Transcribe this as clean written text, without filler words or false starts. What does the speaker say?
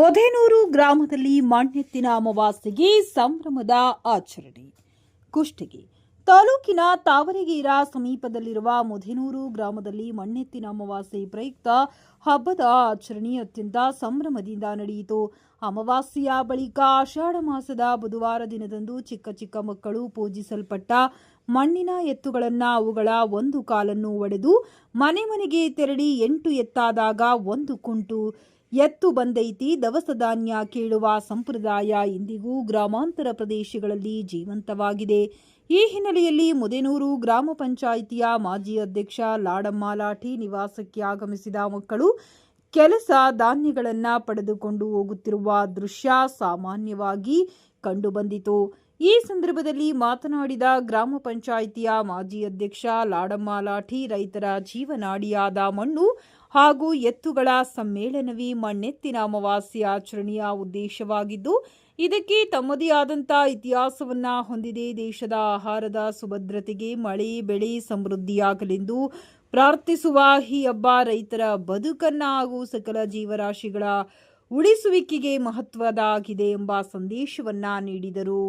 ಮೊದೇನೂರು ಗ್ರಾಮದಲ್ಲಿ ಮಣ್ಣೆತ್ತಿನ ಅಮಾವಾಸ್ಯೆಗೆ ಸಂಭ್ರಮದ ಆಚರಣೆ. ಕುಷ್ಟಗಿ ತಾಲೂಕಿನ ತಾವರೆಗೇರ ಸಮೀಪದಲ್ಲಿರುವ ಮೊದೇನೂರು ಗ್ರಾಮದಲ್ಲಿ ಮಣ್ಣೆತ್ತಿನ ಅಮಾವಾಸ್ಯೆ ಪ್ರಯುಕ್ತ ಹಬ್ಬದ ಆಚರಣೆ ಅತ್ಯಂತ ಸಂಭ್ರಮದಿಂದ ನಡೆಯಿತು. ಅಮಾವಾಸ್ಯೆಯ ಬಳಿಕ ಆಷಾಢ ಮಾಸದ ಬುಧವಾರ ದಿನದಂದು ಚಿಕ್ಕ ಚಿಕ್ಕ ಮಕ್ಕಳು ಪೂಜಿಸಲ್ಪಟ್ಟ ಮಣ್ಣಿನ ಎತ್ತುಗಳನ್ನು ಅವುಗಳ ಒಂದು ಕಾಲನ್ನು ಒಡೆದು ಮನೆ ಮನೆಗೆ ತೆರಳಿ 8 ಎತ್ತಾದಾಗ ಒಂದು ಕುಂಟು ಎತ್ತು ಬಂದೈತಿ ದವಸ ಧಾನ್ಯ ಕೇಳುವ ಸಂಪ್ರದಾಯ ಇಂದಿಗೂ ಗ್ರಾಮಾಂತರ ಪ್ರದೇಶಗಳಲ್ಲಿ ಜೀವಂತವಾಗಿದೆ. ಈ ಹಿನ್ನೆಲೆಯಲ್ಲಿ ಮೊದೇನೂರು ಗ್ರಾಮ ಪಂಚಾಯಿತಿಯ ಮಾಜಿ ಅಧ್ಯಕ್ಷ ಲಾಡಮ್ಮ ಲಾಠಿ ನಿವಾಸಕ್ಕೆ ಆಗಮಿಸಿದ ಮಕ್ಕಳು ಕೆಲಸ ಧಾನ್ಯಗಳನ್ನು ಪಡೆದುಕೊಂಡು ಹೋಗುತ್ತಿರುವ ದೃಶ್ಯ ಸಾಮಾನ್ಯವಾಗಿ ಕಂಡುಬಂದಿತು. ಈ ಸಂದರ್ಭದಲ್ಲಿ ಮಾತನಾಡಿದ ಗ್ರಾಮ ಪಂಚಾಯಿತಿಯ ಮಾಜಿ ಅಧ್ಯಕ್ಷ ಲಾಡಮ್ಮ ಲಾಠಿ, ರೈತರ ಜೀವನಾಡಿಯಾದ ಮಣ್ಣು ಹಾಗೂ ಎತ್ತುಗಳ ಸಮ್ಮೇಳನವೇ ಮಣ್ಣೆತ್ತಿನ ಅಮಾವಾಸ್ಯೆ ಆಚರಣೆಯ ಉದ್ದೇಶವಾಗಿದ್ದು, ಇದಕ್ಕೆ ತಮ್ಮದೇ ಆದಂಥ ಇತಿಹಾಸವನ್ನ ಹೊಂದಿದೆ. ದೇಶದ ಆಹಾರದ ಸುಭದ್ರತೆಗೆ ಮಳೆ ಬೆಳೆ ಸಮೃದ್ಧಿಯಾಗಲೆಂದು ಪ್ರಾರ್ಥಿಸುವ ಈ ಹಬ್ಬ ರೈತರ ಬದುಕನ್ನ ಹಾಗೂ ಸಕಲ ಜೀವರಾಶಿಗಳ ಉಳಿಸುವಿಕೆಗೆ ಮಹತ್ವದಾಗಿದೆ ಎಂಬ ಸಂದೇಶವನ್ನ ನೀಡಿದರು.